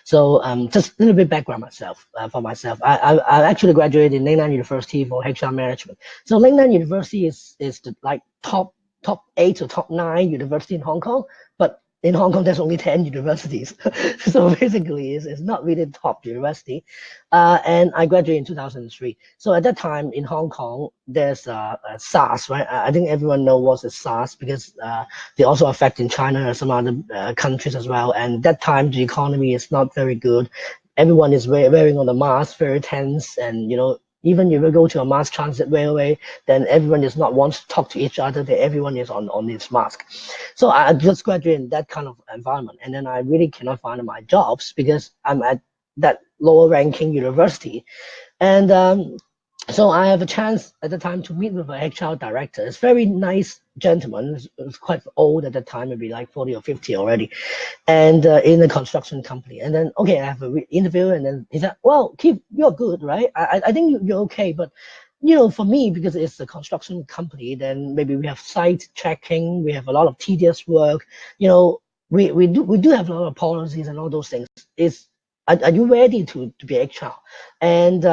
So just a little bit background myself for myself. I actually graduated in Nanyang University for HR management. So Nanyang University is the like top 8 or top 9 university in Hong Kong, but in Hong Kong there's only 10 universities. So basically it's not really top university. And I graduated in 2003. So at that time in Hong Kong there's SARS, right? I think everyone knows what is SARS because they also affect in China and some other countries as well. And that time the economy is not very good. Everyone is wearing on the mask, very tense, and even if you go to a mass transit railway, then everyone is not wants to talk to each other. Everyone is on this mask. So I just graduated in that kind of environment, and then I really cannot find my jobs because I'm at that lower ranking university, and so I have a chance at the time to meet with an HR director. It's very nice gentleman. It's quite old at the time, maybe like 40 or 50 already, and in a construction company. And then, okay, I have an interview, and then he said, well, Keith, you're good, right? I think you're okay, but for me, because it's a construction company, then maybe we have site checking, we have a lot of tedious work, we do have a lot of policies and all those things. Are you ready to be HR? And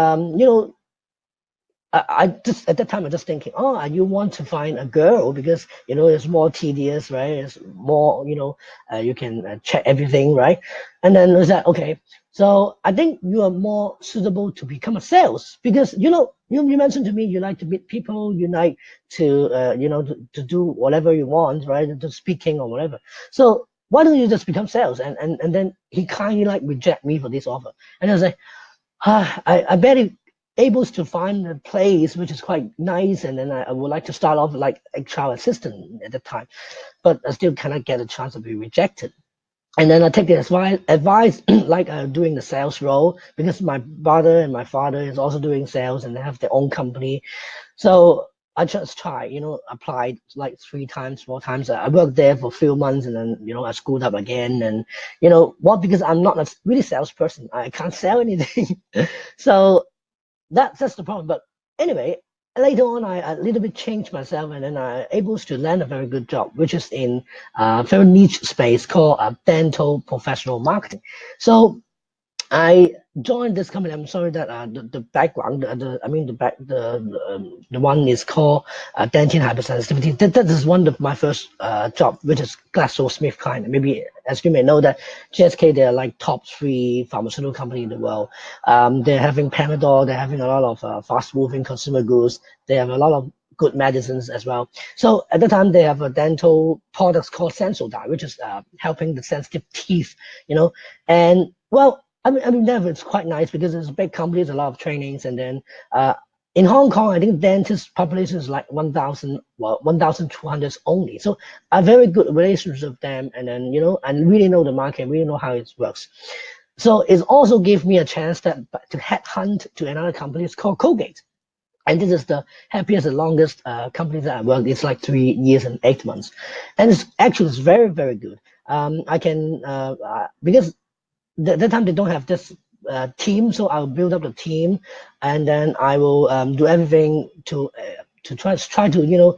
I just at that time I just thinking, oh, you want to find a girl because it's more tedious, right? It's more, you can check everything, right? And then I said, okay, so I think you are more suitable to become a sales because you mentioned to me you like to meet people, you like to to do whatever you want, right? To speaking or whatever. So why don't you just become sales? And then he kindly like reject me for this offer, and I was like, I barely able to find a place which is quite nice, and then I would like to start off like HR assistant at the time, but I still cannot get a chance to be rejected. And then I take the advice like doing the sales role because my brother and my father is also doing sales and they have their own company. So I just try, applied like 3 times, 4 times. I worked there for a few months and then, I screwed up again. And, because I'm not a really salesperson, I can't sell anything. So that's the problem. But anyway, later on, I a little bit changed myself, and then I able to land a very good job, which is in a very niche space called dental professional marketing. So I joined this company. I'm sorry that the background, the one is called dentine hypersensitivity. That is one of my first job, which is GlaxoSmithKline. Maybe as you may know that GSK, they're like top 3 pharmaceutical company in the world. They're having Panadol. They're having a lot of fast-moving consumer goods. They have a lot of good medicines as well. So at the time they have a dental products called Sensodyne, which is helping the sensitive teeth, and well. I mean, that it's quite nice because it's a big company, there's a lot of trainings, and then in Hong Kong, I think dentist population is like 1,200 only. So a very good relationship with them, and then I really know the market, really know how it works. So it also gave me a chance to headhunt to another company. It's called Colgate. And this is the happiest and longest company that I worked. It's like 3 years and 8 months, and it's very, very good. I can because that time they don't have this team, so I'll build up the team, and then I will do everything to try to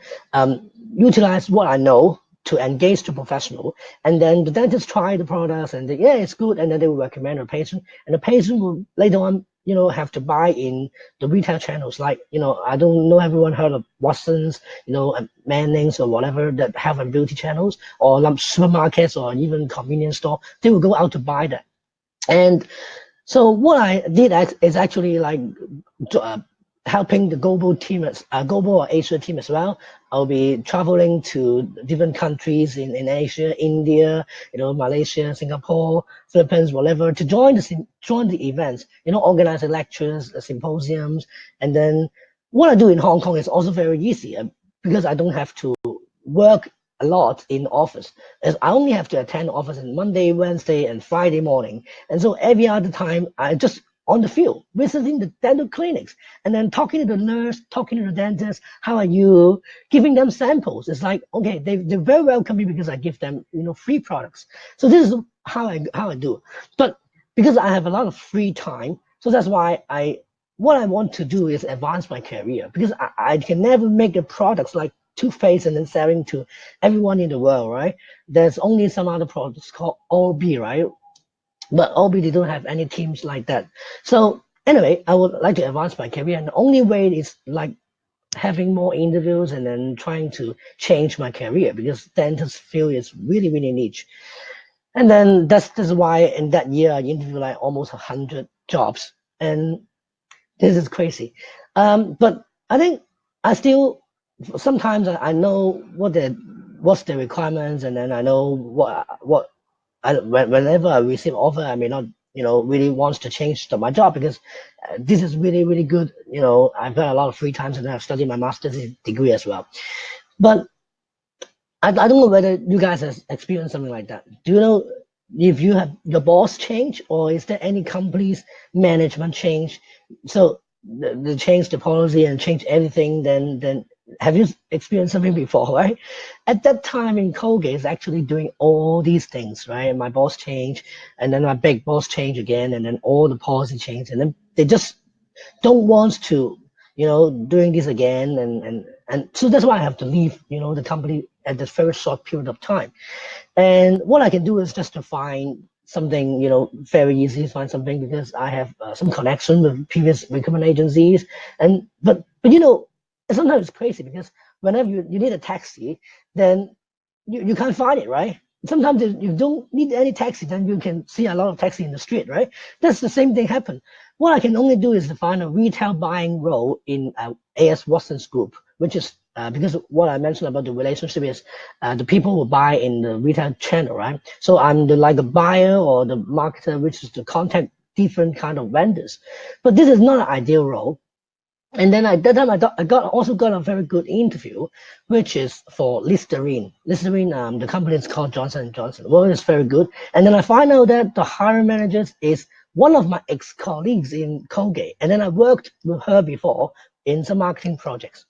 utilize what I know to engage the professional, and then the dentist try the products and yeah, it's good, and then they will recommend a patient, and the patient will later on have to buy in the retail channels, like I don't know everyone heard of Watsons, Mannings or whatever, that health and beauty channels, or supermarkets or even convenience store. They will go out to buy that. And so what I did is actually like helping the global team, global or Asia team as well. I'll be traveling to different countries in Asia, India, Malaysia, Singapore, Philippines, whatever, to join the events, organizing lectures, symposiums. And then what I do in Hong Kong is also very easy because I don't have to work a lot in office, as I only have to attend office on Monday, Wednesday, and Friday morning. And so every other time I just on the field, visiting the dental clinics, and then talking to the nurse, talking to the dentist, how are you, giving them samples. It's like, okay, they're very welcoming because I give them, free products. So this is how I do. But because I have a lot of free time, so that's why what I want to do is advance my career, because I can never make the products like toothpaste and then selling to everyone in the world, right? There's only some other products called Oral-B, right? but OB they don't have any teams like that. So anyway, I would like to advance my career, and the only way is like having more interviews and then trying to change my career because dentist field is really really niche. And then that's why in that year I interviewed like almost 100 jobs, and this is crazy. But I think I still sometimes I know what's the requirements, and then I know what whenever I receive offer, I may not really wants to change my job because this is really really good. I've got a lot of free time, and I've studied my master's degree as well. But I don't know whether you guys have experienced something like that. Do you know if you have your boss change, or is there any company's management change? So they change the policy and change everything. Then have you experienced something before, right? At that time in Colgate is actually doing all these things, right? And my boss changed, and then my big boss changed again, and then all the policy changed, and then they just don't want to doing this again, and so that's why I have to leave the company at this very short period of time. And what I can do is just to find something very easy to find something because I have some connection with previous recruitment agencies. And but sometimes it's crazy because whenever you need a taxi, then you can't find it, right? Sometimes you don't need any taxi, then you can see a lot of taxi in the street, right? That's the same thing happen. What I can only do is to find a retail buying role in AS Watson's group, which is because what I mentioned about the relationship is the people who buy in the retail channel, right? So I'm like the buyer or the marketer, which is to contact different kind of vendors. But this is not an ideal role. And then that time I also got a very good interview, which is for Listerine. Listerine, the company is called Johnson & Johnson. Well, it's very good. And then I find out that the hiring manager is one of my ex-colleagues in Colgate. And then I worked with her before in some marketing projects.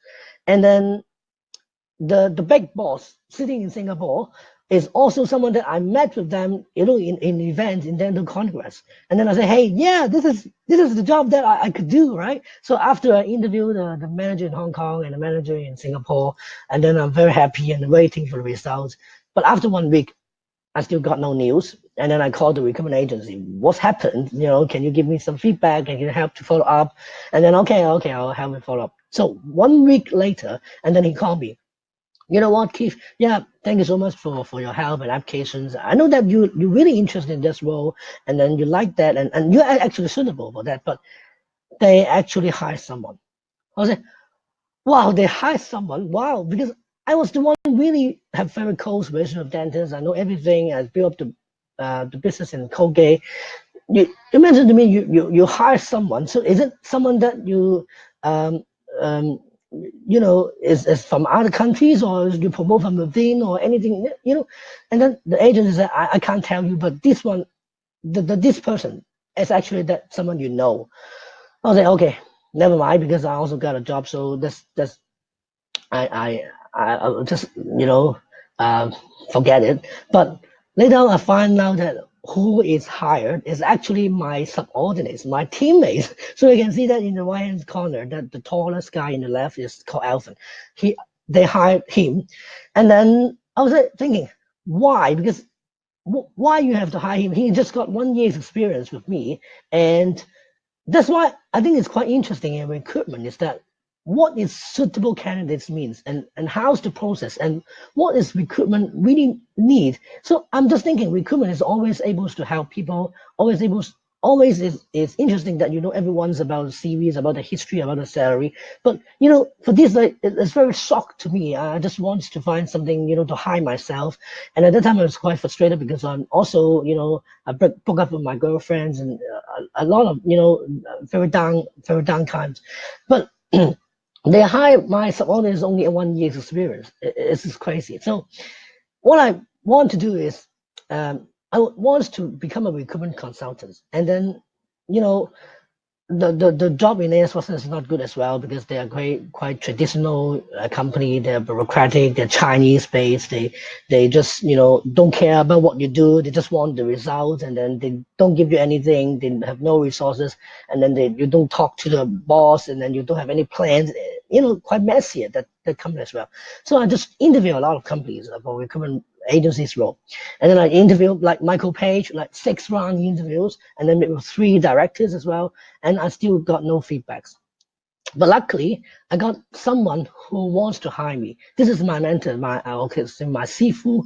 And then the big boss sitting in Singapore is also someone that I met with them, in events in dental congress. And then I say, hey, yeah, this is the job that I could do, right? So after I interviewed the manager in Hong Kong and the manager in Singapore, and then I'm very happy and waiting for the results. But after 1 week, I still got no news. And then I called the recruitment agency. What's happened? Can you give me some feedback? Can you help to follow up? And then okay, I'll help you follow up. So 1 week later, and then he called me. You know what, Keith? Yeah, thank you so much for your help and applications. I know that you're really interested in this role, and then you like that, and you're actually suitable for that, but they actually hire someone. I was like, wow, they hired someone. Wow, because I was the one who really have very close relationship with dentists. I know everything. I built up the business in Colgate. You mentioned to me you hire someone. So is it someone that you um, um, is from other countries, or is you promote from within, or anything, and then the agent said, I can't tell you, but this one, this person is actually that someone I was like, okay, never mind, because I also got a job, so that's I'll just forget it. But later on I find out that who is hired is actually my subordinates, my teammates. So you can see that in the right hand corner, that the tallest guy in the left is called Alvin. They hired him, and then I was like thinking, why? Because why you have to hire him? He just got 1 year's experience with me, and that's why I think it's quite interesting in recruitment is that what is suitable candidates means, and how's the process, and what is recruitment really need. So I'm just thinking recruitment is always able to help people, always is interesting that everyone's about the series, about the history, about the salary. But for this, like, it's very shock to me. I just want to find something to hide myself. And at that time I was quite frustrated because I'm also I broke up with my girlfriends, and a lot of very down times. But they hire my subordinates only 1 year's experience. It's just crazy. So what I want to do is I want to become a recruitment consultant, and then you know the job in AS Watson is not good as well because they are quite traditional company. They're bureaucratic. They're Chinese based. They just don't care about what you do. They just want the results, and then they don't give you anything. They have no resources, and then you don't talk to the boss, and then you don't have any plans. Quite messy at that company as well. So I just interview a lot of companies about recruitment agency's role. And then I interviewed like Michael Page, like 6-round interviews, and then with 3 directors as well, and I still got no feedbacks. But luckily, I got someone who wants to hire me. This is my mentor, my Sifu.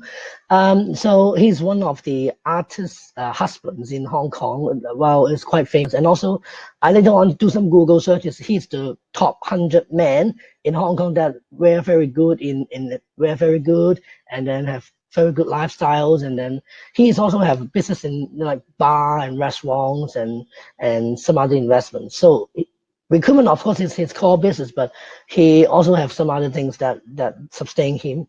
So he's one of the artist husbands in Hong Kong. Well, it's quite famous. And also, I later on do some Google searches. He's the top 100 men in Hong Kong that were very good were very good, and then have very good lifestyles. And then he's also have business in like bar and restaurants and some other investments. So recruitment, of course, is his core business, but he also have some other things that sustain him.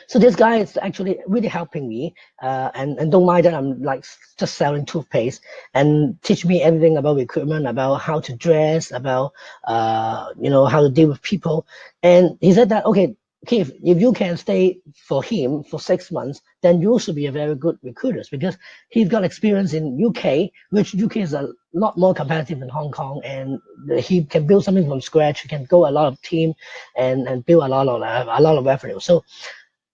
So this guy is actually really helping me, and don't mind that I'm like just selling toothpaste, and teach me everything about recruitment, about how to dress, about how to deal with people. And he said that, okay, Keith, if you can stay for him for 6 months, then you should be a very good recruiter, because he's got experience in UK, which UK is a lot more competitive than Hong Kong, and he can build something from scratch. He can go a lot of team and build a lot of revenue. So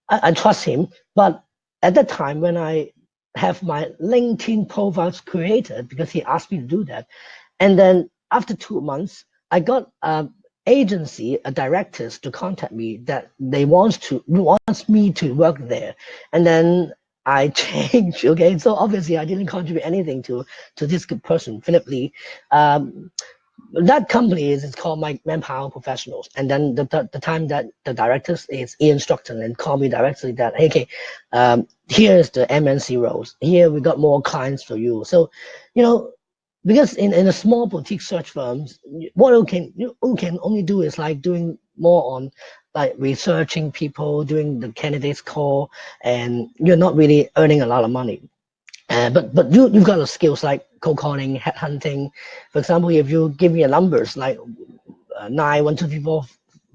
I trust him. But at that time, when I have my LinkedIn profiles created, because he asked me to do that, and then after 2 months, I got agency, directors to contact me that they wants me to work there, and then I changed. Okay, so obviously I didn't contribute anything to this good person, Philip Lee. That company is called My Manpower Professionals, and then the time that the directors is Ian Stockton and called me directly that, hey, okay, here's the MNC roles. Here we got more clients for you. So, because in a small boutique search firms, what you can only do is like doing more on like researching people, doing the candidates call, and you're not really earning a lot of money. But you've got the skills like cold calling, headhunting. For example, if you give me a numbers like 9, 1, 2, 3, 4,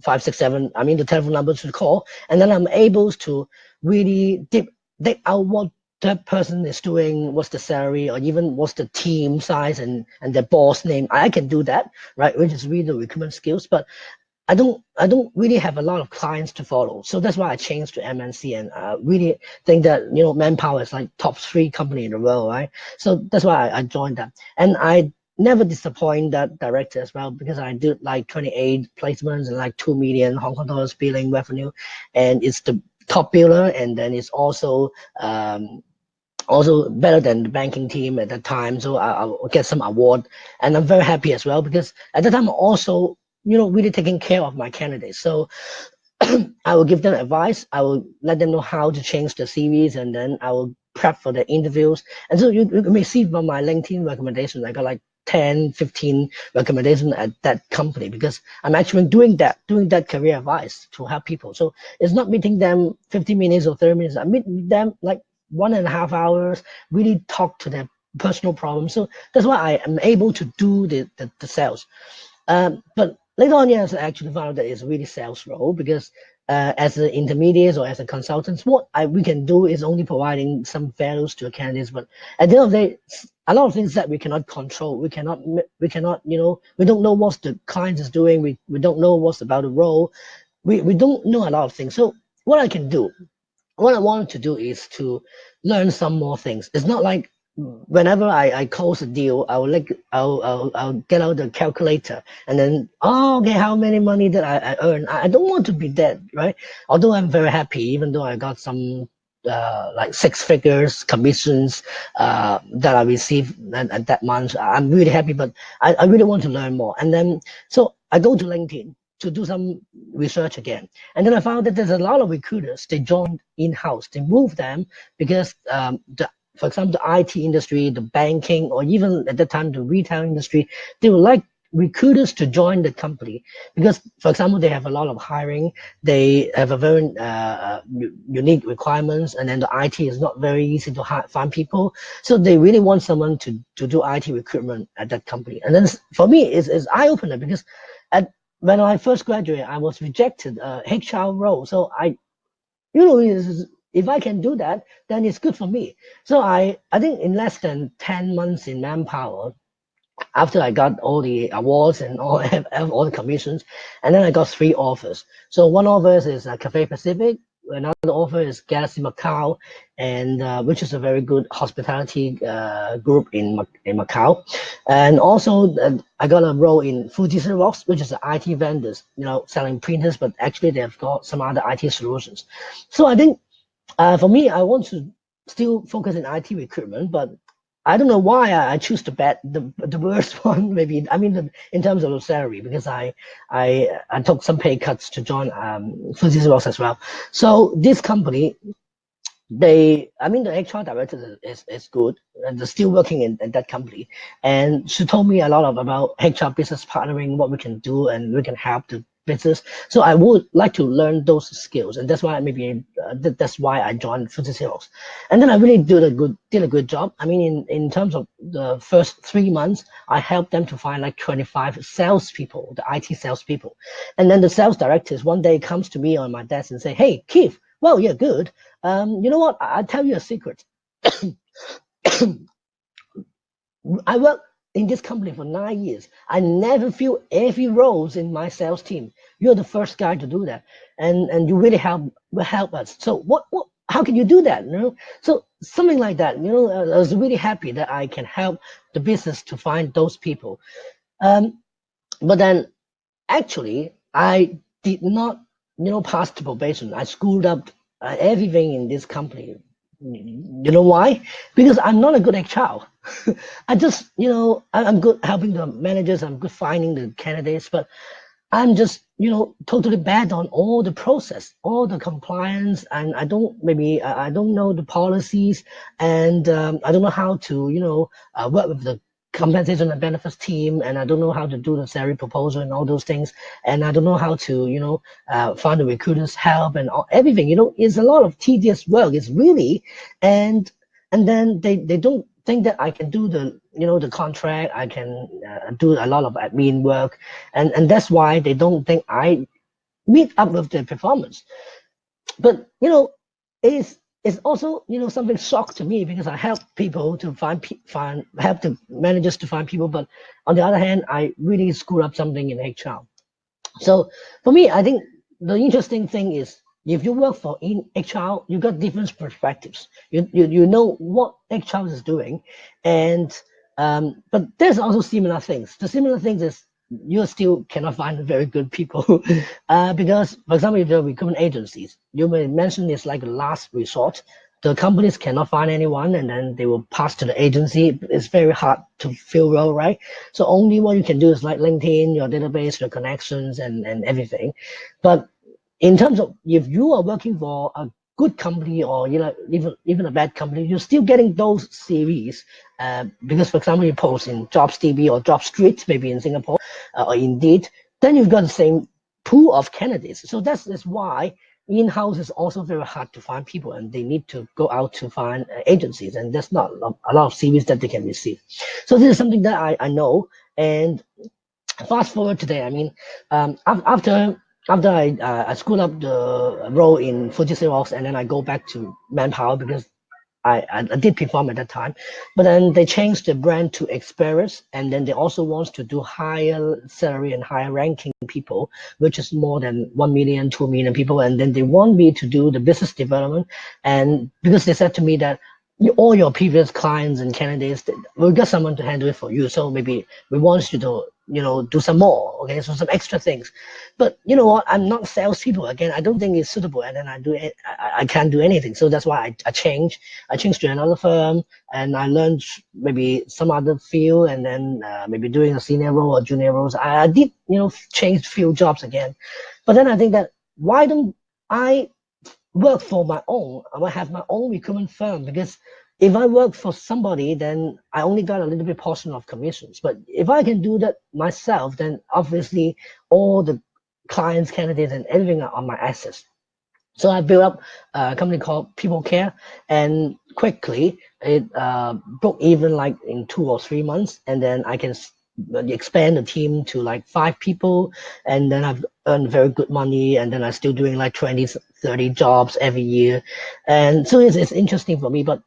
5, 6, 7, I mean the telephone numbers to call, and then I'm able to really dig out what that person is doing, what's the salary, or even what's the team size and the boss name. I can do that, right? Which is really the recruitment skills, but I don't really have a lot of clients to follow. So that's why I changed to MNC, and I really think that Manpower is like top 3 company in the world, right? So that's why I joined that, and I never disappoint that director as well, because I did like 28 placements and like 2 million Hong Kong dollars billing revenue, and it's the top biller, and then it's also better than the banking team at that time. So I'll get some award, and I'm very happy as well, because at that time I'm also really taking care of my candidates. So I will give them advice. I will let them know how to change the CVs, and then I will prep for the interviews. And so you may see from my LinkedIn recommendations, I got like 10, 15 recommendations at that company, because I'm actually doing that career advice to help people. So it's not meeting them 50 minutes or 30 minutes. I meet them like 1.5 hours, really talk to their personal problems. So that's why I am able to do the sales. But later on, yes, I actually found out that it's really sales role, because as an intermediate or as a consultant, what we can do is only providing some values to a candidates. But at the end of the day, a lot of things that we cannot control. We cannot, we don't know what the client is doing. We don't know what's about the role. We don't know a lot of things. So what I can do, what I want to do is to learn some more things. It's not like whenever I close a deal, I'll get out the calculator and then, okay, how many money that I earn. I don't want to be that, right? Although I'm very happy, even though I got some like 6 figures commissions that I received at that month. I'm really happy, but I really want to learn more. And then so I go to LinkedIn to do some research again. And then I found that there's a lot of recruiters, they joined in-house, they moved them because for example, the IT industry, the banking, or even at that time, the retail industry, they would like recruiters to join the company because, for example, they have a lot of hiring, they have a very unique requirements, and then the IT is not very easy to find people. So they really want someone to do IT recruitment at that company. And then for me, it's eye-opener because when I first graduated, I was rejected HR role. So if I can do that, then it's good for me. So I think in less than 10 months in Manpower, after I got all the awards and all the commissions, and then I got 3 offers. So one offer is Cathay Pacific, another offer is Galaxy Macau, and which is a very good hospitality group in Macau. And also I got a role in Fuji Xerox, which is an IT vendors, selling printers, but actually they've got some other IT solutions. So I think for me, I want to still focus in IT recruitment, but I don't know why I choose the worst one. Maybe I mean in terms of the salary, because I took some pay cuts to join Fuji Xerox as well. So this company, I mean, the HR director is good, and they're still working in that company. And she told me a lot about HR business partnering, what we can do, and we can help the business. So I would like to learn those skills, and that's why that's why I joined Fuji Sales. And then I really did a good job. I mean, in terms of the first 3 months, I helped them to find like 25 salespeople, the IT salespeople. And then the sales directors one day comes to me on my desk and say, "Hey, Keith, well, you're good. You know what? I'll tell you a secret. I worked in this company for 9 years. I never filled every roles in my sales team. You're the first guy to do that, and you really help us. So what how can you do that? So something like that. I was really happy that I can help the business to find those people. But then actually I did not pass the probation. I screwed up everything in this company. You know why? Because I'm not a good HR. I just, I'm good helping the managers, I'm good finding the candidates, but I'm just, totally bad on all the process, all the compliance, and I don't know the policies, and I don't know how to, work with the compensation and benefits team, and I don't know how to do the salary proposal and all those things, and I don't know how to, find the recruiters help and everything. It's a lot of tedious work. It's really, and then they don't think that I can do the contract. I can do a lot of admin work, and that's why they don't think I meet up with their performance. But it's also something shock to me, because I help people to help the managers to find people, but on the other hand, I really screwed up something in HR. So for me, I think the interesting thing is, if you work for in HR, you got different perspectives. You know what HR is doing, and but there's also similar things. The similar things is you still cannot find very good people, because, for example, if you're recruitment agencies, you may mention it's like a last resort. The companies cannot find anyone, and then they will pass to the agency. It's very hard to fill role, right? So only what you can do is like LinkedIn, your database, your connections, and everything. But in terms of, if you are working for a good company, or even a bad company, you're still getting those CVs, because, for example, you post in JobsDB or JobStreet, maybe in Singapore, or Indeed, then you've got the same pool of candidates. So that's why in-house is also very hard to find people, and they need to go out to find agencies, and there's not a lot of CVs that they can receive. So this is something that I know. And fast forward today, I mean, after I screwed up the role in Fuji Xerox, and then I go back to Manpower, because I did perform at that time, but then they changed the brand to Express, and then they also wants to do higher salary and higher ranking people, which is more than 1 million, 2 million people, and then they want me to do the business development, and because they said to me that all your previous clients and candidates, we'll get someone to handle it for you, so maybe we want you to do some more, okay, so some extra things. But you know what, I'm not salespeople. Again, I don't think it's suitable, and then I can't do anything. So that's why I changed to another firm, and I learned maybe some other field, and then maybe doing a senior role or junior roles. I did change few jobs again. But then I think that, why don't I work for my own? I will have my own recruitment firm, because if I work for somebody, then I only got a little bit portion of commissions. But if I can do that myself, then obviously all the clients, candidates, and everything are on my assets. So I built up a company called People Care, and quickly it broke even like in 2 or 3 months, and then I can expand the team to like 5 people, and then I've earned very good money, and then I'm still doing like 20, 30 jobs every year. And so it's interesting for me. But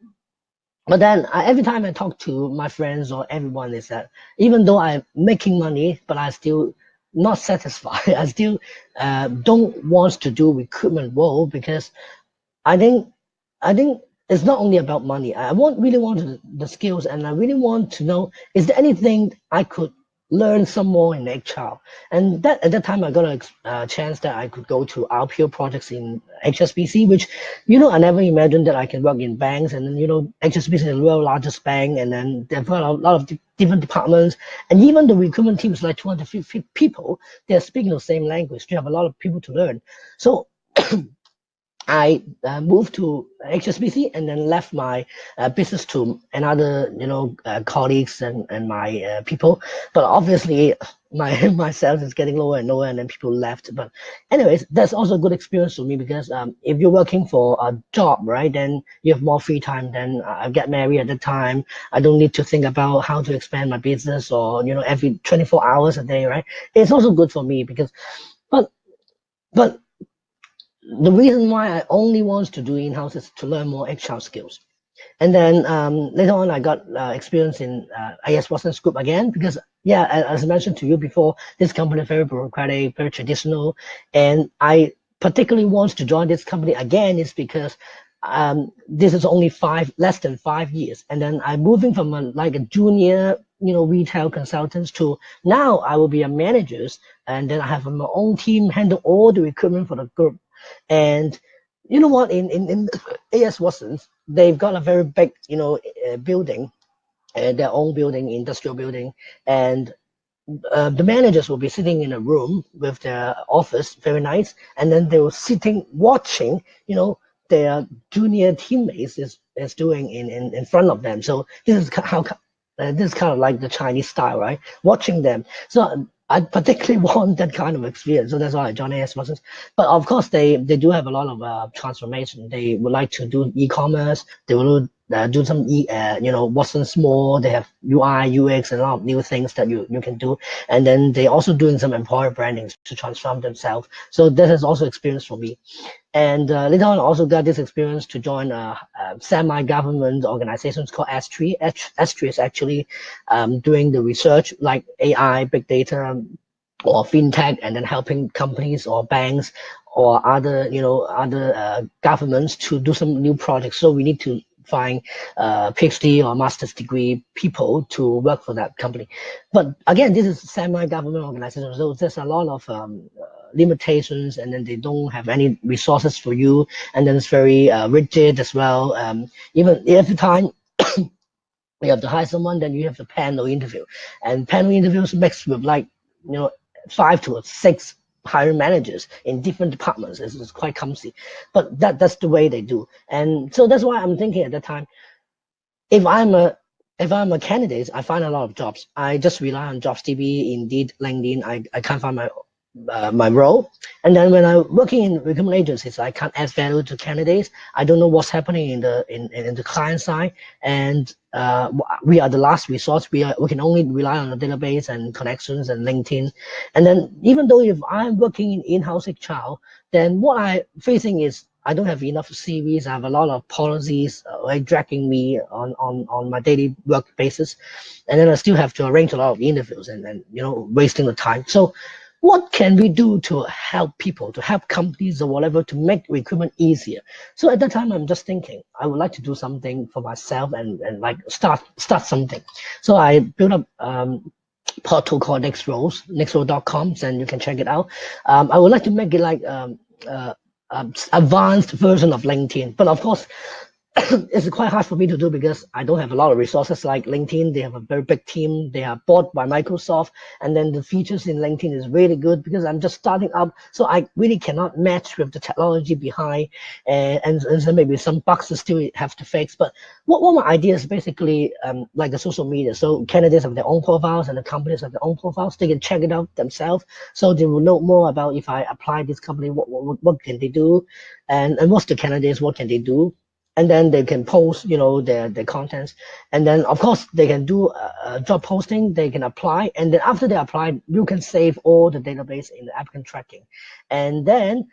then every time I talk to my friends or everyone, is that even though I'm making money, but I still not satisfied. I still don't want to do recruitment role because I think I think it's not only about money. I really want the skills, and I really want to know, is there anything I could learn some more in HR? And that at that time I got a chance that I could go to RPO projects in HSBC, which I never imagined that I can work in banks. And then HSBC is the world largest bank, and then they've got a lot of different departments, and even the recruitment team is like 250 people. They're speaking the same language. You have a lot of people to learn. So I moved to HSBC and then left my business to another, colleagues and my people. But obviously, my sales is getting lower and lower, and then people left. But anyways, that's also a good experience for me because if you're working for a job, right, then you have more free time. Then I get married at the time. I don't need to think about how to expand my business or every 24 hours a day, right? It's also good for me because, but but the reason why I only want to do in-house is to learn more HR skills. And then later on, I got experience in AS Watson's Group again because, yeah, as I mentioned to you before, this company is very bureaucratic, very traditional. And I particularly want to join this company again is because this is only less than 5 years. And then I'm moving from like a junior, retail consultants to now I will be a manager. And then I have my own team handle all the recruitment for the group. And you know what? In AS Watson's, they've got a very big, building, their own building, industrial building, and the managers will be sitting in a room with their office, very nice, and then they were sitting watching, their junior teammates is doing in front of them. So this is how this is kind of like the Chinese style, right? Watching them. So I particularly want that kind of experience. So that's why I joined AS Watson's. But of course, they do have a lot of transformation. They would like to do e-commerce. They will do some Watson's more. They have UI, UX, and a lot of new things that you can do. And then they also doing some employer branding to transform themselves. So that is also experience for me. And later on, I also got this experience to join a semi-government organizations called S3. S3 is actually doing the research like AI, big data, or fintech, and then helping companies or banks or other governments to do some new projects. So we need to find PhD or master's degree people to work for that company. But again, this is semi-government organization, so there's a lot of limitations, and then they don't have any resources for you, and then it's very rigid as well. Even every time you have to hire someone, then you have the panel interview, and panel interviews mixed with like 5 to 6 hiring managers in different departments. It's quite clumsy, but that's the way they do. And so that's why I'm thinking at that time, if I'm a candidate, I find a lot of jobs. I just rely on JobsDB, Indeed, LinkedIn. I can't find my role. And then when I'm working in recruitment agencies, I can't add value to candidates. I don't know what's happening in the client side, and we are the last resource. We can only rely on the database and connections and LinkedIn. And then even though if I'm working in in-house HR, then what I'm facing is I don't have enough CVs. I have a lot of policies dragging me on my daily work basis, and then I still have to arrange a lot of interviews and wasting the time. So what can we do to help people, to help companies or whatever, to make recruitment easier? So at that time, I'm just thinking, I would like to do something for myself and like start something. So I built up portal called nextroll.com, and you can check it out. I would like to make it like advanced version of LinkedIn, but of course, it's quite hard for me to do because I don't have a lot of resources like LinkedIn. They have a very big team. They are bought by Microsoft. And then the features in LinkedIn is really good because I'm just starting up. So I really cannot match with the technology behind. And so maybe some bugs I still have to fix. But what my idea is basically like a social media. So candidates have their own profiles and the companies have their own profiles. They can check it out themselves. So they will know more about if I apply this company, what can they do? And what's the candidates, what can they do? And then they can post, their contents. And then, of course, they can do a job posting. They can apply. And then after they apply, you can save all the database in the applicant tracking. And then,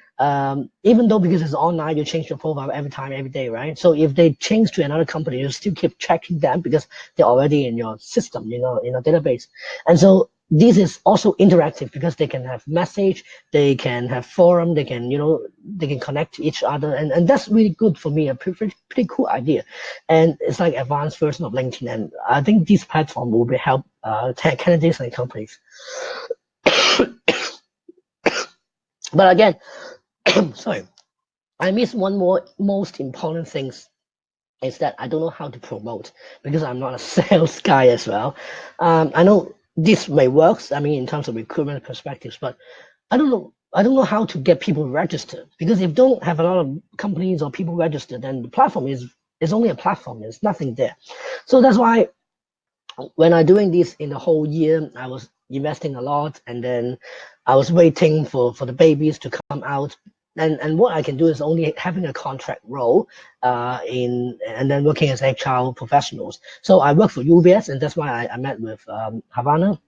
even though because it's online, you change your profile every time, every day, right? So if they change to another company, you still keep tracking them because they're already in your system, in a database. And so this is also interactive because they can have message, they can have forum, they can, they can connect to each other, and that's really good for me. A pretty cool idea, and it's like advanced version of LinkedIn. And I think this platform will be help candidates and companies. But again, sorry, I miss one more most important things is that I don't know how to promote because I'm not a sales guy as well. I know this may work, I mean, in terms of recruitment perspectives, but I don't know. I don't know how to get people registered because if you don't have a lot of companies or people registered, then the platform is only a platform. There's nothing there. So that's why when I doing this in the whole year, I was investing a lot, and then I was waiting for the babies to come out. And what I can do is only having a contract role and then working as HR professionals. So I work for UBS, and that's why I met with Havana.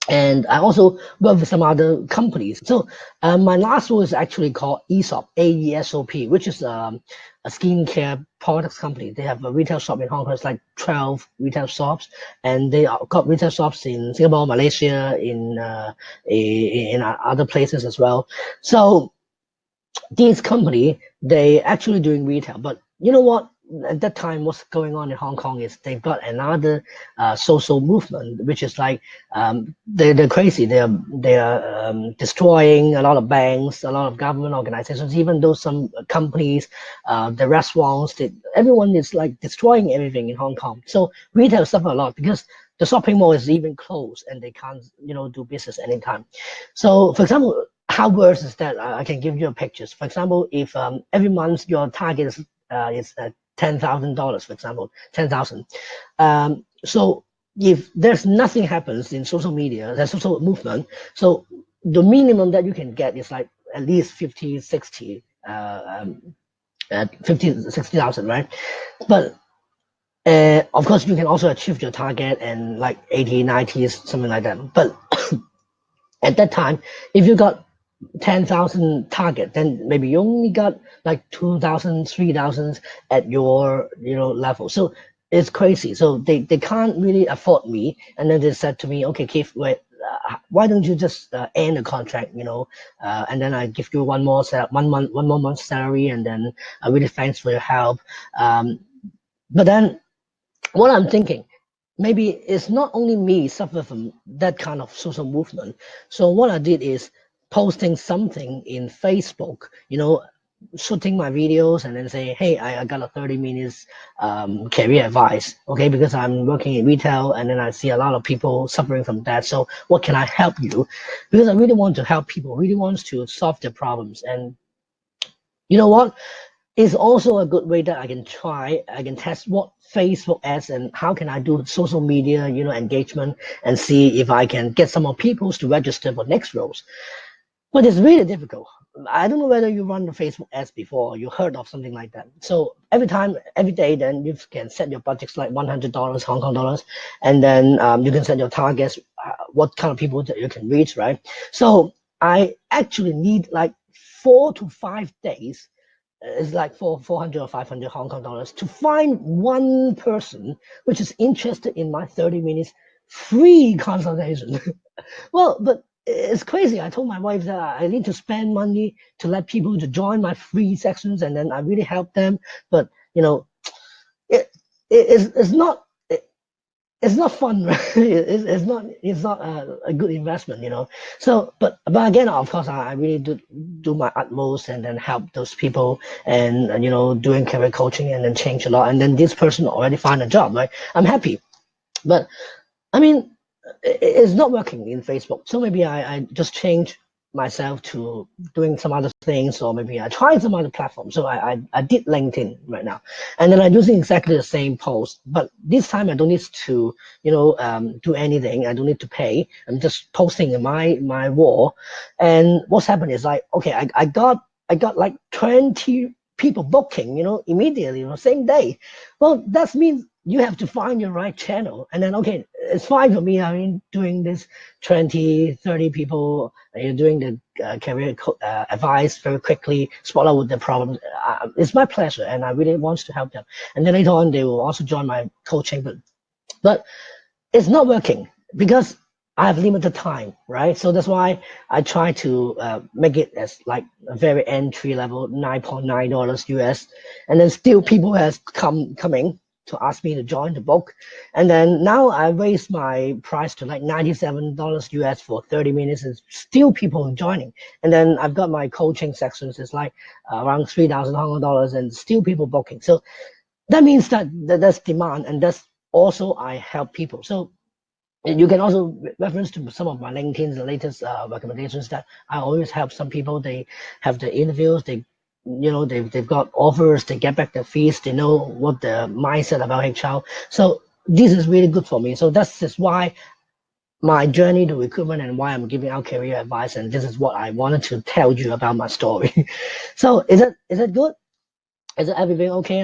And I also work with some other companies. So my last role is actually called ESOP, AESOP, which is a skincare products company. They have a retail shop in Hong Kong. It's like 12 retail shops, and they got retail shops in Singapore, Malaysia, in other places as well. So this company, they actually doing retail, but you know what? At that time, what's going on in Hong Kong is they've got another social movement, which is like they're crazy. They are destroying a lot of banks, a lot of government organizations, even though some companies, the restaurants, everyone is like destroying everything in Hong Kong. So retail suffer a lot because the shopping mall is even closed and they can't do business anytime. So for example, how worse is that? I can give you pictures. For example, if every month your target is $10,000, for example, 10,000. So if there's nothing happens in social media, there's social movement. So the minimum that you can get is like at least 50, 60, 50, 60,000, right? But of course, you can also achieve your target and like 80, 90, something like that. But at that time, if you got 10,000 target, then maybe you only got like 2,000, 3,000 at your level. So it's crazy. So they can't really afford me. And then they said to me, okay, Keith, wait, why don't you just end the contract, and then I give you one more month salary, and then really thanks for your help. But then what I'm thinking, maybe it's not only me suffer from that kind of social movement. So what I did is posting something in Facebook, shooting my videos and then say, hey, I got a 30 minutes career advice, okay, because I'm working in retail and then I see a lot of people suffering from that. So what can I help you? Because I really want to help people, really wants to solve their problems. And you know what? It's also a good way that I can test what Facebook ads and how can I do social media, engagement, and see if I can get some more people to register for next roles. But it's really difficult. I don't know whether you run the Facebook ads before or you heard of something like that. So every day, then you can set your budgets like $100 Hong Kong dollars, and then you can set your targets, what kind of people that you can reach, right? So I actually need like 4 to 5 days. It's like 400 or 500 Hong Kong dollars to find one person which is interested in my 30 minutes free consultation. Well, but it's crazy. I told my wife that I need to spend money to let people to join my free sections, and then I really help them. But it's not it's not fun, right? It's not a good investment. So, but again, of course, I really do my utmost and then help those people and doing career coaching and then change a lot. And then this person already find a job, right? I'm happy, but I mean, it's not working in Facebook. So maybe I just change myself to doing some other things, or maybe I try some other platform. So I did LinkedIn right now, and then I'm using exactly the same post, but this time I don't need to do anything. I don't need to pay. I'm just posting in my wall, and what's happened is like, okay, I got like 20 people booking, immediately, same day. Well, that means you have to find your right channel, and then okay, it's fine for me. I mean, doing this 20, 30 people, doing the career advice very quickly, spot out with the problems. It's my pleasure, and I really want to help them. And then later on, they will also join my coaching, but it's not working because I have limited time, right? So that's why I try to make it as like a very entry level, $9.9 US, and then still people has coming to ask me to join the book, and then now I raised my price to like $97 US for 30 minutes, and still people joining. And then I've got my coaching sections, it's like around $3,000, and still people booking. So that means that there's demand, and that's also I help people. So and you can also reference to some of my LinkedIn's latest recommendations that I always help some people. They have the interviews, they've got offers, they get back their fees, they know what the mindset about HR. So this is really good for me. So that's just why my journey to recruitment and why I'm giving out career advice. And this is what I wanted to tell you about my story. So is it good? Is it everything okay?